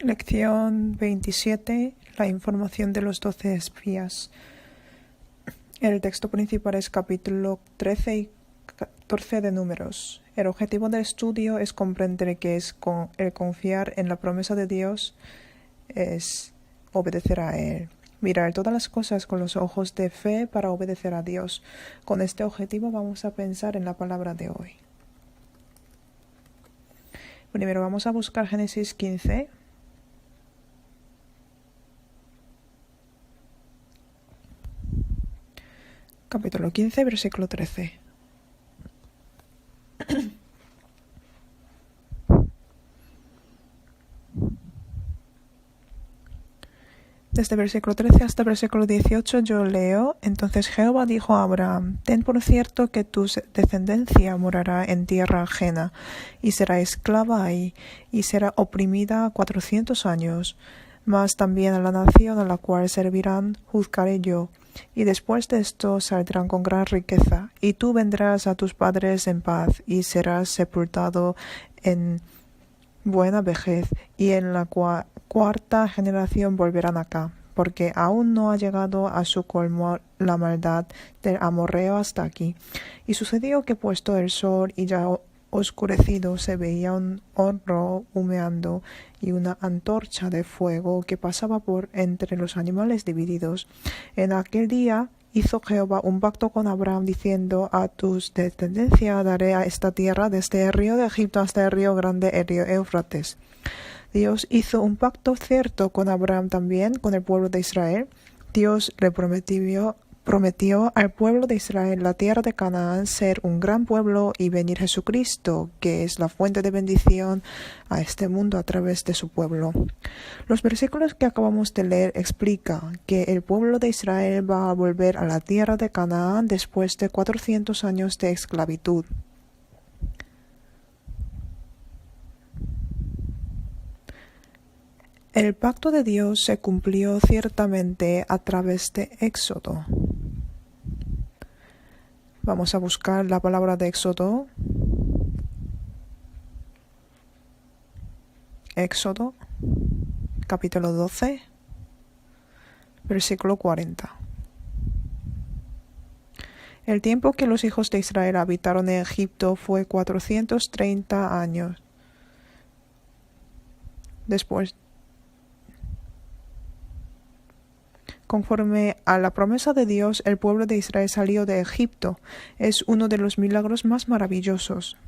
Lección 27. La información de los 12 espías. El texto principal es capítulo 13 y 14 de Números. El objetivo del estudio es comprender que el confiar en la promesa de Dios es obedecer a Él. Mirar todas las cosas con los ojos de fe para obedecer a Dios. Con este objetivo vamos a pensar en la palabra de hoy. Primero vamos a buscar Génesis 15. Capítulo 15, versículo 13. Desde el versículo 13 hasta el versículo 18 yo leo: Entonces Jehová dijo a Abraham: Ten por cierto que tu descendencia morará en tierra ajena, y será esclava ahí, y será oprimida 400 años. Mas también a la nación a la cual servirán juzgaré yo, y después de esto saldrán con gran riqueza, y tú vendrás a tus padres en paz, y serás sepultado en buena vejez, y en la cuarta generación volverán acá, porque aún no ha llegado a su colmo la maldad del amorreo hasta aquí. Y sucedió que puesto el sol y ya oscurecido se veía un horno humeando y una antorcha de fuego que pasaba por entre los animales divididos. En aquel día hizo Jehová un pacto con Abraham, diciendo: A tus descendencia daré a esta tierra, desde el río de Egipto hasta el río grande, el río Éufrates. Dios hizo un pacto cierto con Abraham también, con el pueblo de Israel. Dios le prometió al pueblo de Israel la tierra de Canaán, ser un gran pueblo, y venir Jesucristo, que es la fuente de bendición a este mundo a través de su pueblo. Los versículos que acabamos de leer explican que el pueblo de Israel va a volver a la tierra de Canaán después de 400 años de esclavitud. El pacto de Dios se cumplió ciertamente a través de Éxodo. Vamos a buscar la palabra de Éxodo. Éxodo, capítulo 12, versículo 40. El tiempo que los hijos de Israel habitaron en Egipto fue 430 años. Después, conforme a la promesa de Dios, el pueblo de Israel salió de Egipto. Es uno de los milagros más maravillosos.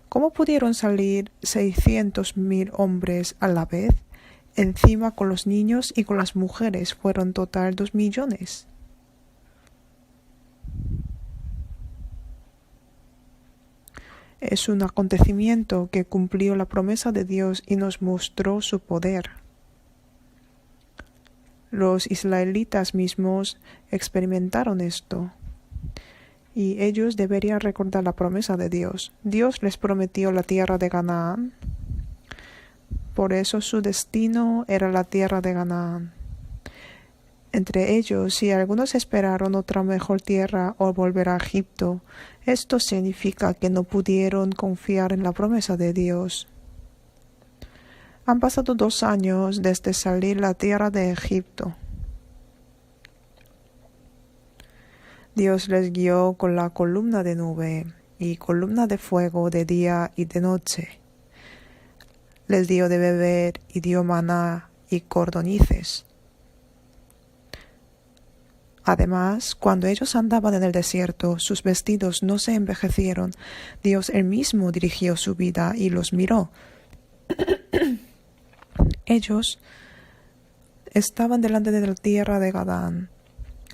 ¿Cómo pudieron salir 600,000 hombres a la vez? Encima con los niños y con las mujeres fueron total 2 millones. Es un acontecimiento que cumplió la promesa de Dios y nos mostró su poder. Los israelitas mismos experimentaron esto, y ellos deberían recordar la promesa de Dios. Dios les prometió la tierra de Canaán, por eso su destino era la tierra de Canaán. Entre ellos, si algunos esperaron otra mejor tierra o volver a Egipto, esto significa que no pudieron confiar en la promesa de Dios. Han pasado 2 años desde salir la tierra de Egipto. Dios les guió con la columna de nube y columna de fuego de día y de noche. Les dio de beber y dio maná y cordonices. Además, cuando ellos andaban en el desierto, sus vestidos no se envejecieron. Dios él mismo dirigió su vida y los miró. Ellos estaban delante de la tierra de Canaán.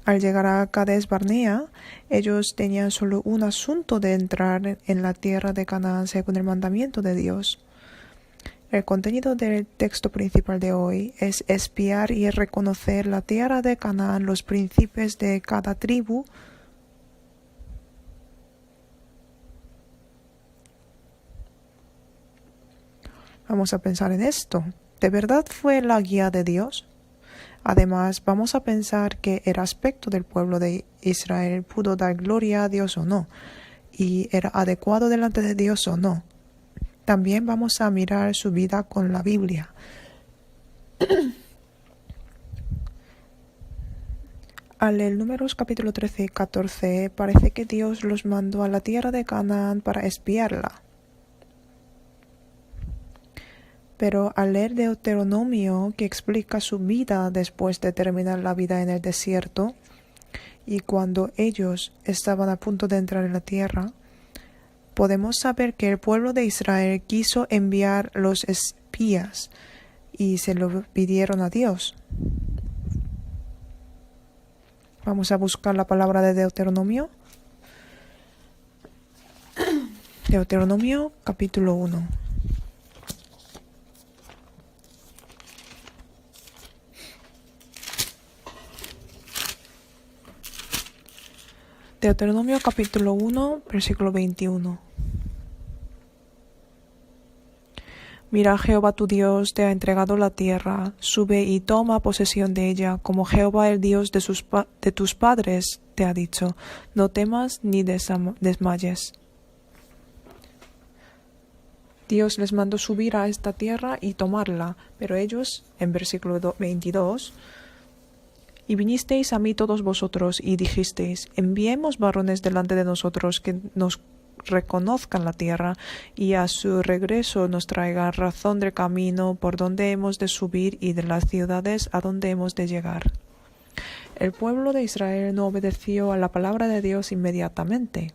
Al llegar a Cades Barnea, ellos tenían solo un asunto de entrar en la tierra de Canaán según el mandamiento de Dios. El contenido del texto principal de hoy es espiar y reconocer la tierra de Canaán, los príncipes de cada tribu. Vamos a pensar en esto. ¿De verdad fue la guía de Dios? Además, vamos a pensar que el aspecto del pueblo de Israel pudo dar gloria a Dios o no, y era adecuado delante de Dios o no. También vamos a mirar su vida con la Biblia. Al leer Números capítulo 13 y 14, parece que Dios los mandó a la tierra de Canaán para espiarla. Pero al leer Deuteronomio, que explica su vida después de terminar la vida en el desierto, y cuando ellos estaban a punto de entrar en la tierra, podemos saber que el pueblo de Israel quiso enviar los espías y se lo pidieron a Dios. Vamos a buscar la palabra de Deuteronomio. Deuteronomio capítulo 1. Deuteronomio capítulo 1, versículo 21. Mira, Jehová tu Dios te ha entregado la tierra, sube y toma posesión de ella, como Jehová el Dios de tus padres te ha dicho. No temas ni desmayes. Dios les mandó subir a esta tierra y tomarla, pero ellos, en versículo 22, y vinisteis a mí todos vosotros y dijisteis, enviemos varones delante de nosotros que nos reconozcan la tierra y a su regreso nos traigan razón del camino por donde hemos de subir y de las ciudades a donde hemos de llegar. El pueblo de Israel no obedeció a la palabra de Dios inmediatamente.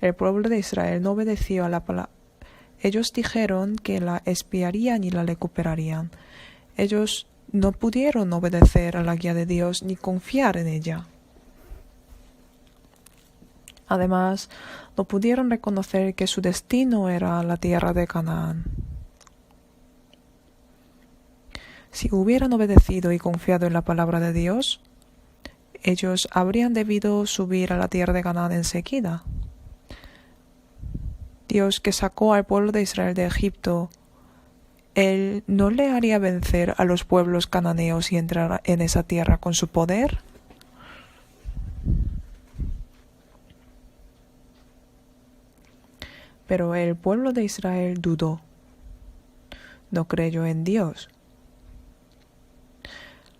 El pueblo de Israel no obedeció a la palabra. Ellos dijeron que la espiarían y la recuperarían. Ellos no pudieron obedecer a la guía de Dios ni confiar en ella. Además, no pudieron reconocer que su destino era la tierra de Canaán. Si hubieran obedecido y confiado en la palabra de Dios, ellos habrían debido subir a la tierra de Canaán enseguida. Dios, que sacó al pueblo de Israel de Egipto, ¿Él no le haría vencer a los pueblos cananeos y entrar en esa tierra con su poder? Pero el pueblo de Israel dudó, no creyó en Dios.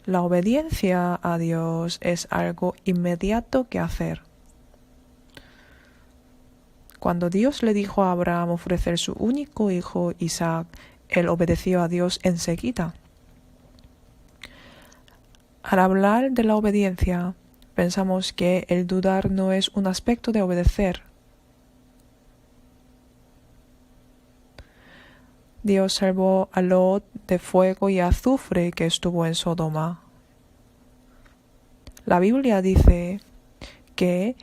La obediencia a Dios es algo inmediato que hacer. Cuando Dios le dijo a Abraham ofrecer su único hijo Isaac, él obedeció a Dios enseguida. Al hablar de la obediencia, pensamos que el dudar no es un aspecto de obedecer. Dios salvó a Lot de fuego y azufre que estuvo en Sodoma. La Biblia dice que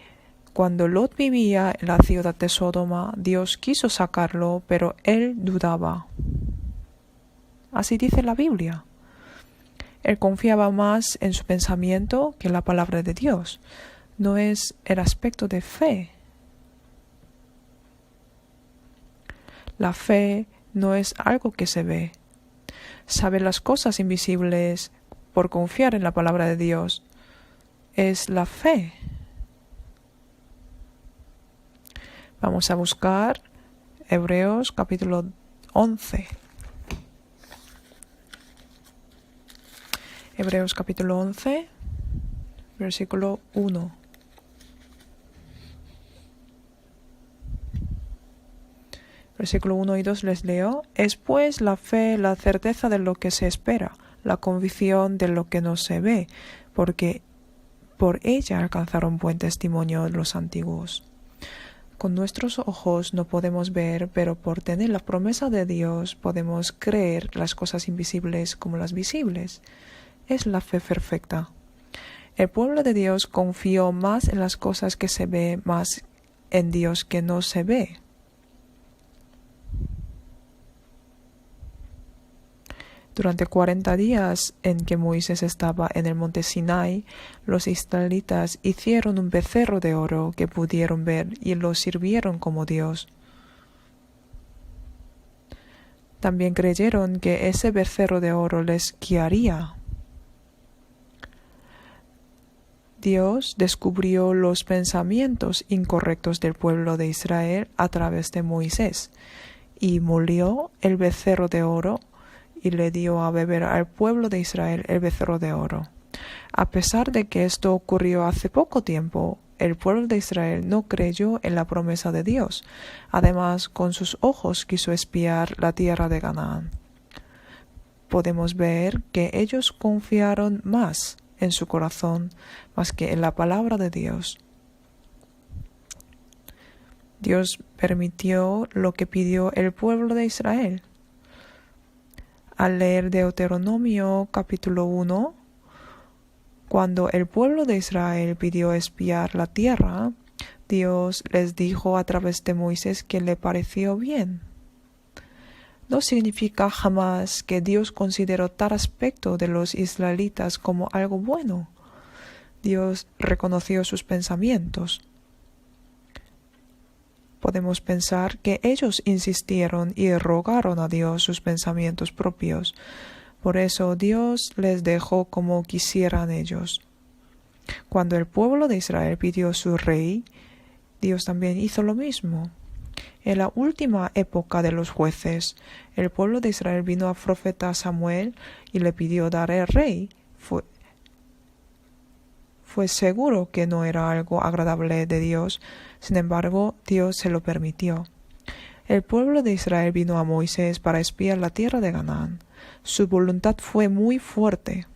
cuando Lot vivía en la ciudad de Sodoma, Dios quiso sacarlo, pero él dudaba. Así dice la Biblia. Él confiaba más en su pensamiento que en la palabra de Dios. No es el aspecto de fe. La fe no es algo que se ve. Saber las cosas invisibles por confiar en la palabra de Dios es la fe. Vamos a buscar Hebreos capítulo 11. Hebreos capítulo 11, versículo 1. Versículo 1 y 2 les leo. Es pues la fe la certeza de lo que se espera, la convicción de lo que no se ve, porque por ella alcanzaron buen testimonio los antiguos. Con nuestros ojos no podemos ver, pero por tener la promesa de Dios podemos creer las cosas invisibles como las visibles. Es la fe perfecta. El pueblo de Dios confió más en las cosas que se ve, más en Dios que no se ve. Durante 40 días en que Moisés estaba en el monte Sinai, los israelitas hicieron un becerro de oro que pudieron ver y lo sirvieron como Dios. También creyeron que ese becerro de oro les guiaría. Dios descubrió los pensamientos incorrectos del pueblo de Israel a través de Moisés y molió el becerro de oro y le dio a beber al pueblo de Israel el becerro de oro. A pesar de que esto ocurrió hace poco tiempo, el pueblo de Israel no creyó en la promesa de Dios. Además, con sus ojos quiso espiar la tierra de Canaán. Podemos ver que ellos confiaron más en su corazón, más que en la palabra de Dios. Dios permitió lo que pidió el pueblo de Israel. Al leer Deuteronomio capítulo 1, cuando el pueblo de Israel pidió espiar la tierra, Dios les dijo a través de Moisés que le pareció bien. No significa jamás que Dios consideró tal aspecto de los israelitas como algo bueno. Dios reconoció sus pensamientos. Podemos pensar que ellos insistieron y rogaron a Dios sus pensamientos propios. Por eso Dios les dejó como quisieran ellos. Cuando el pueblo de Israel pidió su rey, Dios también hizo lo mismo. En la última época de los jueces, el pueblo de Israel vino al profeta Samuel y le pidió dar el rey. Fue seguro que no era algo agradable de Dios, sin embargo, Dios se lo permitió. El pueblo de Israel vino a Moisés para espiar la tierra de Canaán. Su voluntad fue muy fuerte.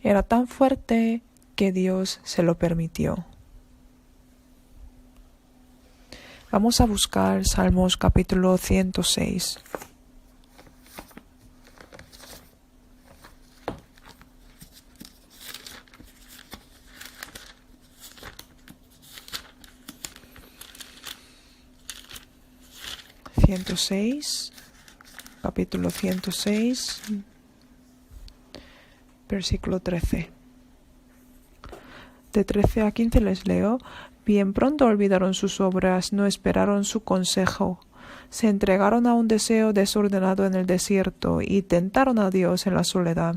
Era tan fuerte que Dios se lo permitió. Vamos a buscar Salmos capítulo 106. Capítulo 106, versículo 13. De 13 a 15 les leo. Bien pronto olvidaron sus obras, no esperaron su consejo. Se entregaron a un deseo desordenado en el desierto y tentaron a Dios en la soledad.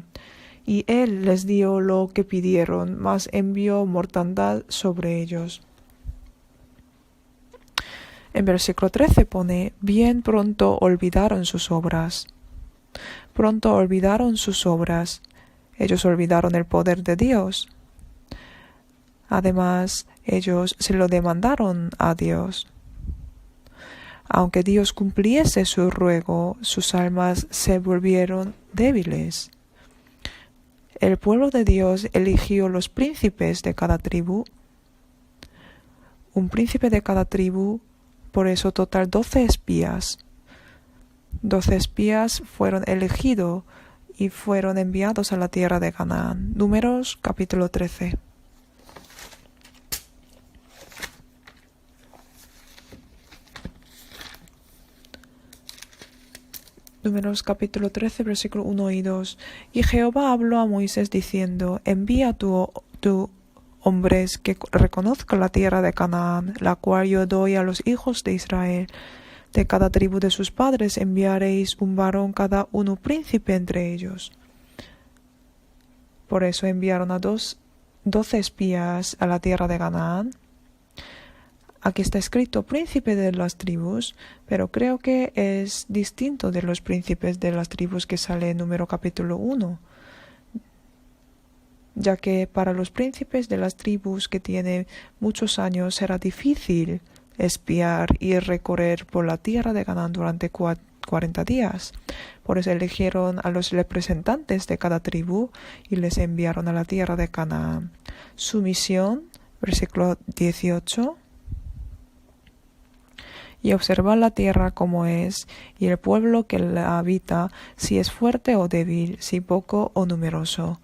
Y Él les dio lo que pidieron, mas envió mortandad sobre ellos. En versículo 13 pone, bien pronto olvidaron sus obras. Pronto olvidaron sus obras. Ellos olvidaron el poder de Dios. Además, ellos se lo demandaron a Dios. Aunque Dios cumpliese su ruego, sus almas se volvieron débiles. El pueblo de Dios eligió los príncipes de cada tribu. Un príncipe de cada tribu. Por eso total 12 espías. 12 espías fueron elegidos y fueron enviados a la tierra de Canaán. Números capítulo 13. Números capítulo 13, versículo 1 y 2. Y Jehová habló a Moisés diciendo, envía tu hombres que reconozcan la tierra de Canaán, la cual yo doy a los hijos de Israel. De cada tribu de sus padres enviaréis un varón cada uno príncipe entre ellos. Por eso enviaron a 12 espías a la tierra de Canaán. Aquí está escrito príncipe de las tribus, pero creo que es distinto de los príncipes de las tribus que sale en Número capítulo 1. Ya que para los príncipes de las tribus que tienen muchos años será difícil espiar y recorrer por la tierra de Canaán durante 40 días. Por eso eligieron a los representantes de cada tribu y les enviaron a la tierra de Canaán. Su misión, versículo 18, y observar la tierra como es, y el pueblo que la habita, si es fuerte o débil, si poco o numeroso.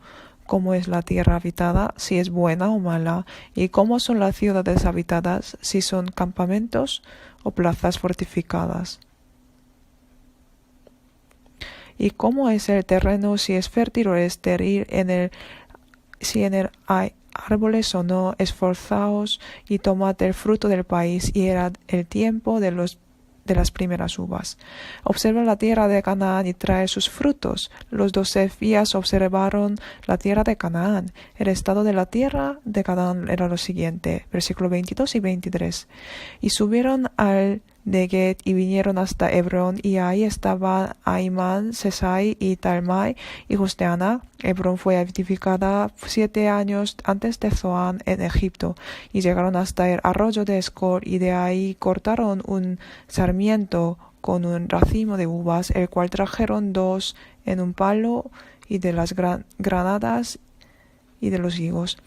Cómo es la tierra habitada, si es buena o mala, y cómo son las ciudades habitadas, si son campamentos o plazas fortificadas. Y cómo es el terreno, si es fértil o estéril, si en él hay árboles o no. Esforzaos y tomad el fruto del país, y era el tiempo de las primeras uvas. Observa la tierra de Canaán y trae sus frutos. Los 12 espías observaron la tierra de Canaán. El estado de la tierra de Canaán era lo siguiente, versículo 22 y 23. Y subieron al Neguet y vinieron hasta Hebrón, y ahí estaban Ahimán, Sesai y Talmai, hijos de Anac. Hebrón fue edificada 7 años antes de Zoán en Egipto, y llegaron hasta el arroyo de Escol, y de ahí cortaron un sarmiento con un racimo de uvas, el cual trajeron 2 en un palo, y de las granadas y de los higos.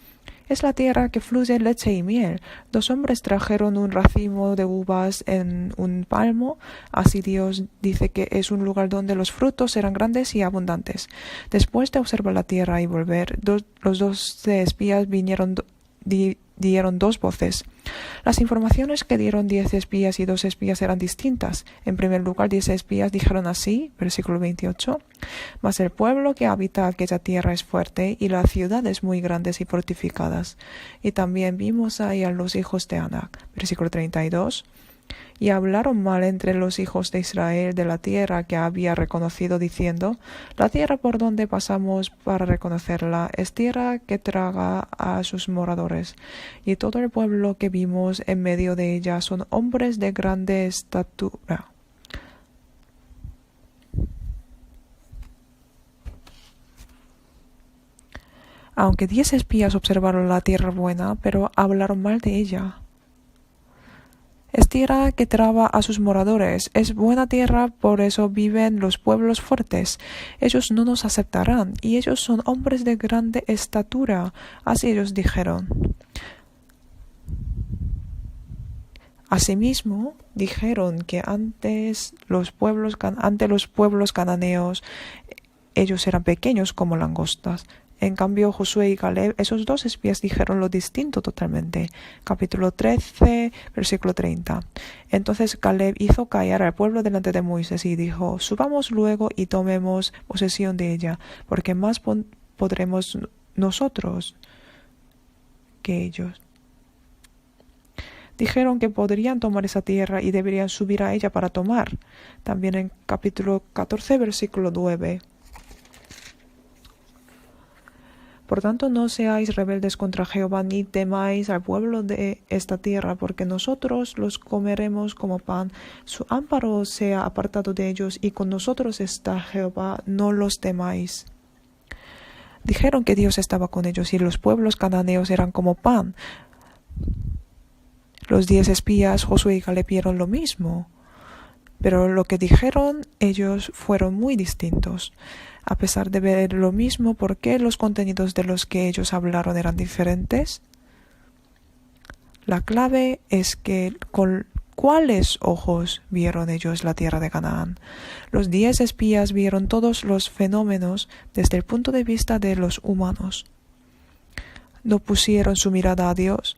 Es la tierra que fluye leche y miel. 2 hombres trajeron un racimo de uvas en un palmo. Así Dios dice que es un lugar donde los frutos serán grandes y abundantes. Después de observar la tierra y volver, los 12 espías dieron 2 voces. Las informaciones que dieron 10 espías y 2 espías eran distintas. En primer lugar, 10 espías dijeron así, versículo 28, mas el pueblo que habita aquella tierra es fuerte, y las ciudades muy grandes y fortificadas. Y también vimos ahí a los hijos de Anac, versículo 32, y hablaron mal entre los hijos de Israel de la tierra que había reconocido, diciendo, la tierra por donde pasamos para reconocerla es tierra que traga a sus moradores, y todo el pueblo que vimos en medio de ella son hombres de grande estatura. Aunque 10 espías observaron la tierra buena, pero hablaron mal de ella. Es tierra que traba a sus moradores. Es buena tierra, por eso viven los pueblos fuertes. Ellos no nos aceptarán, y ellos son hombres de grande estatura. Así ellos dijeron. Asimismo, dijeron que ante los pueblos cananeos, ellos eran pequeños como langostas. En cambio, Josué y Caleb, esos 2 espías, dijeron lo distinto totalmente. Capítulo 13, versículo 30. Entonces Caleb hizo callar al pueblo delante de Moisés y dijo, subamos luego y tomemos posesión de ella, porque más podremos nosotros que ellos. Dijeron que podrían tomar esa tierra y deberían subir a ella para tomar. También en capítulo 14, versículo 9. Por tanto, no seáis rebeldes contra Jehová, ni temáis al pueblo de esta tierra, porque nosotros los comeremos como pan. Su amparo sea apartado de ellos, y con nosotros está Jehová, no los temáis. Dijeron que Dios estaba con ellos, y los pueblos cananeos eran como pan. Los 10 espías, Josué y Caleb, vieron lo mismo. Pero lo que dijeron ellos fueron muy distintos. A pesar de ver lo mismo, ¿por qué los contenidos de los que ellos hablaron eran diferentes? La clave es que con cuáles ojos vieron ellos la tierra de Canaán. Los 10 espías vieron todos los fenómenos desde el punto de vista de los humanos. No pusieron su mirada a Dios,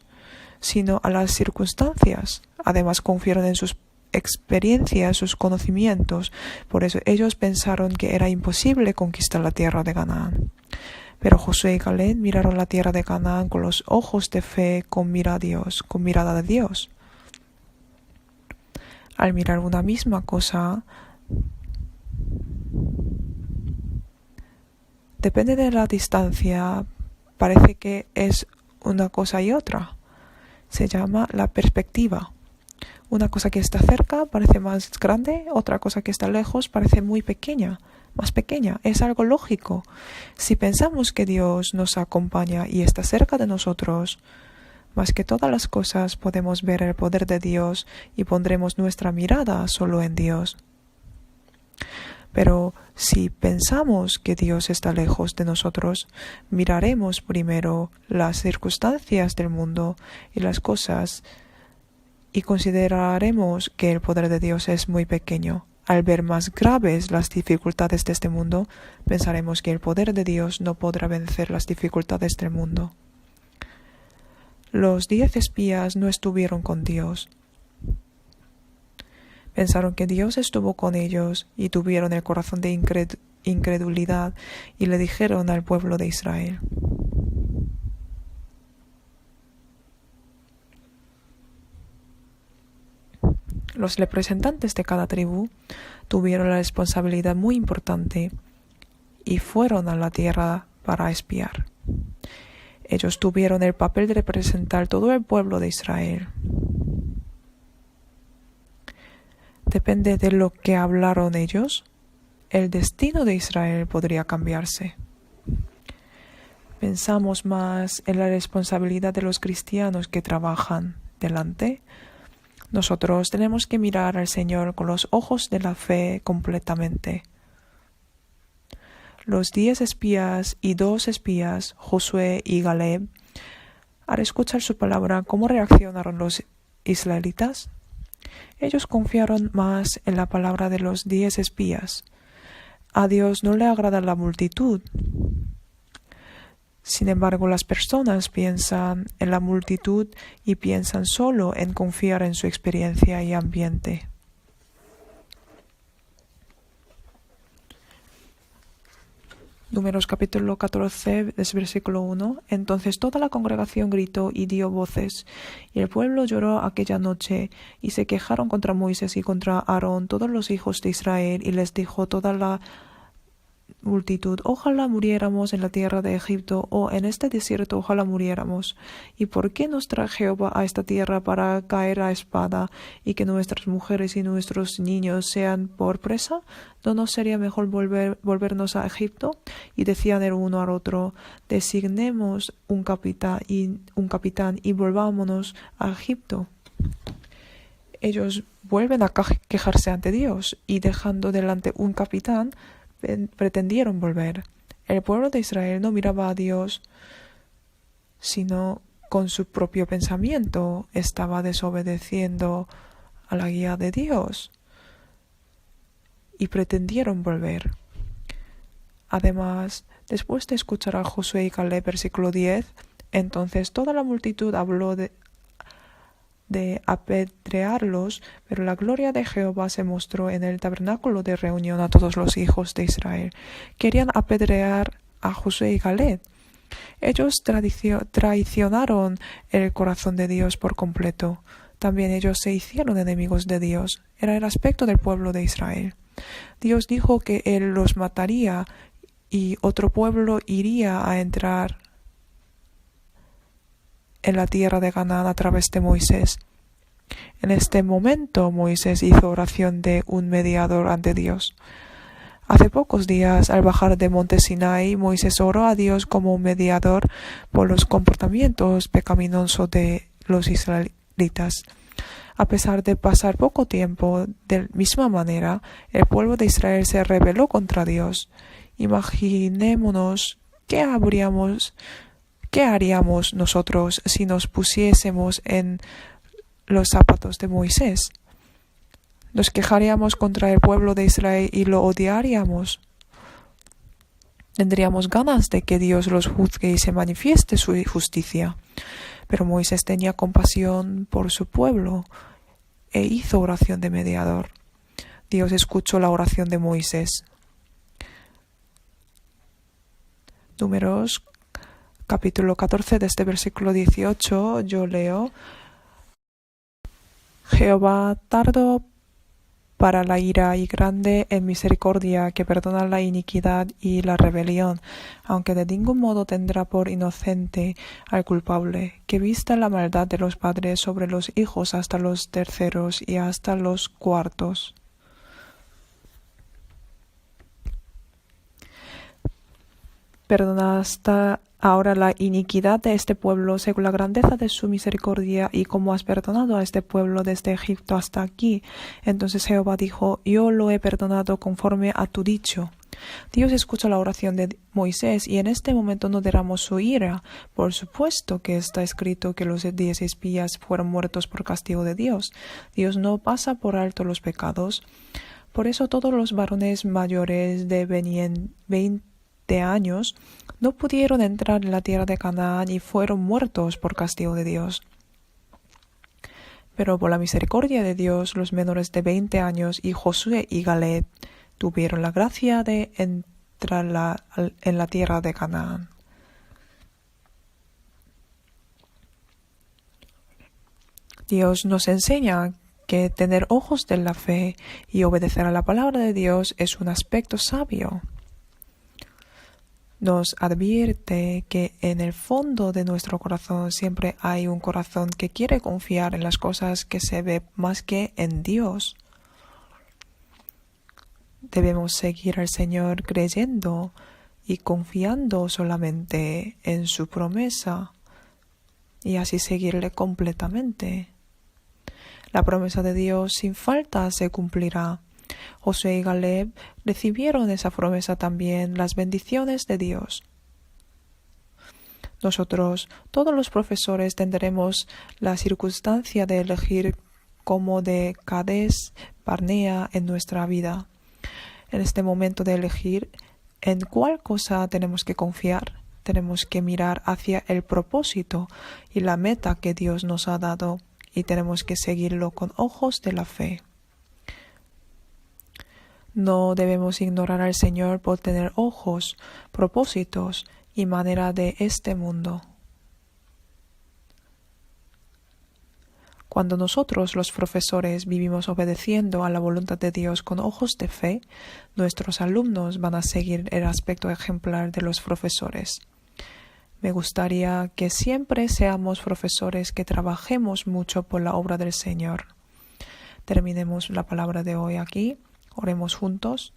sino a las circunstancias. Además, confiaron en sus experiencias, sus conocimientos. Por eso ellos pensaron que era imposible conquistar la tierra de Canaán. Pero Josué y Caleb miraron la tierra de Canaán con los ojos de fe, con mirada de Dios. Al mirar una misma cosa, depende de la distancia, parece que es una cosa y otra. Se llama la perspectiva. Una cosa que está cerca parece más grande, otra cosa que está lejos parece muy pequeña, más pequeña. Es algo lógico. Si pensamos que Dios nos acompaña y está cerca de nosotros, más que todas las cosas podemos ver el poder de Dios y pondremos nuestra mirada solo en Dios. Pero si pensamos que Dios está lejos de nosotros, miraremos primero las circunstancias del mundo y las cosas y consideraremos que el poder de Dios es muy pequeño. Al ver más graves las dificultades de este mundo, pensaremos que el poder de Dios no podrá vencer las dificultades del mundo. Los 10 espías no estuvieron con Dios. Pensaron que Dios estuvo con ellos y tuvieron el corazón de incredulidad y le dijeron al pueblo de Israel. Los representantes de cada tribu tuvieron la responsabilidad muy importante y fueron a la tierra para espiar. Ellos tuvieron el papel de representar todo el pueblo de Israel. depende de lo que hablaron ellos, el destino de Israel podría cambiarse. Pensamos más en la responsabilidad de los cristianos que trabajan delante. Nosotros tenemos que mirar al Señor con los ojos de la fe completamente. Los 10 espías y 2 espías, Josué y Caleb, al escuchar su palabra, ¿cómo reaccionaron los israelitas? Ellos confiaron más en la palabra de los 10 espías. A Dios no le agrada la multitud. Sin embargo, las personas piensan en la multitud y piensan solo en confiar en su experiencia y ambiente. Números capítulo 14, versículo 1. Entonces toda la congregación gritó y dio voces, y el pueblo lloró aquella noche, y se quejaron contra Moisés y contra Aarón todos los hijos de Israel, y les dijo toda la multitud: ojalá muriéramos en la tierra de Egipto, o en este desierto ojalá muriéramos. ¿Y por qué nos trae Jehová a esta tierra para caer a espada, y que nuestras mujeres y nuestros niños sean por presa? ¿No nos sería mejor volvernos a Egipto? Y decían el uno al otro: designemos un capitán y volvámonos a Egipto. Ellos vuelven a quejarse ante Dios, y dejando delante un capitán, pretendieron volver. El pueblo de Israel no miraba a Dios, sino con su propio pensamiento estaba desobedeciendo a la guía de Dios y pretendieron volver. Además, después de escuchar a Josué y Caleb, versículo 10, entonces toda la multitud habló de apedrearlos, pero la gloria de Jehová se mostró en el tabernáculo de reunión a todos los hijos de Israel. Querían apedrear a Josué y Caleb. Ellos traicionaron el corazón de Dios por completo. También ellos se hicieron enemigos de Dios. Era el aspecto del pueblo de Israel. Dios dijo que Él los mataría y otro pueblo iría a entrar en la tierra de Canaán a través de Moisés. En este momento Moisés hizo oración de un mediador ante Dios. Hace pocos días, al bajar de monte Sinai, Moisés oró a Dios como un mediador por los comportamientos pecaminosos de los israelitas. A pesar de pasar poco tiempo, de misma manera, el pueblo de Israel se rebeló contra Dios. Imaginémonos qué haríamos nosotros si nos pusiésemos en los zapatos de Moisés. Nos quejaríamos contra el pueblo de Israel y lo odiaríamos. Tendríamos ganas de que Dios los juzgue y se manifieste su justicia. Pero Moisés tenía compasión por su pueblo e hizo oración de mediador. Dios escuchó la oración de Moisés. Números capítulo 14, desde versículo 18, yo leo: Jehová tardo para la ira y grande en misericordia, que perdona la iniquidad y la rebelión, aunque de ningún modo tendrá por inocente al culpable, que vista la maldad de los padres sobre los hijos hasta los terceros y hasta los cuartos. Perdona hasta ahora la iniquidad de este pueblo según la grandeza de su misericordia, y como has perdonado a este pueblo desde Egipto hasta aquí. Entonces Jehová dijo: yo lo he perdonado conforme a tu dicho. Dios escucha la oración de Moisés, y en este momento no derramó su ira. Por supuesto que está escrito que los 10 espías fueron muertos por castigo de Dios. Dios no pasa por alto los pecados. Por eso todos los varones mayores de 20 años no pudieron entrar en la tierra de Canaán y fueron muertos por castigo de Dios. Pero por la misericordia de Dios, los menores de 20 años y Josué y Caleb tuvieron la gracia de entrar en la tierra de Canaán. Dios nos enseña que tener ojos de la fe y obedecer a la palabra de Dios es un aspecto sabio. Nos advierte que en el fondo de nuestro corazón siempre hay un corazón que quiere confiar en las cosas que se ve más que en Dios. debemos seguir al Señor creyendo y confiando solamente en su promesa y así seguirle completamente. La promesa de Dios sin falta se cumplirá. Josué y Caleb recibieron esa promesa también, las bendiciones de Dios. Nosotros, todos los profesores, tendremos la circunstancia de elegir como de Cades Barnea en nuestra vida. En este momento de elegir en cuál cosa tenemos que confiar, tenemos que mirar hacia el propósito y la meta que Dios nos ha dado y tenemos que seguirlo con ojos de la fe. No debemos ignorar al Señor por tener ojos, propósitos y manera de este mundo. Cuando nosotros, los profesores, vivimos obedeciendo a la voluntad de Dios con ojos de fe, nuestros alumnos van a seguir el aspecto ejemplar de los profesores. Me gustaría que siempre seamos profesores que trabajemos mucho por la obra del Señor. Terminemos la palabra de hoy aquí. Oremos juntos.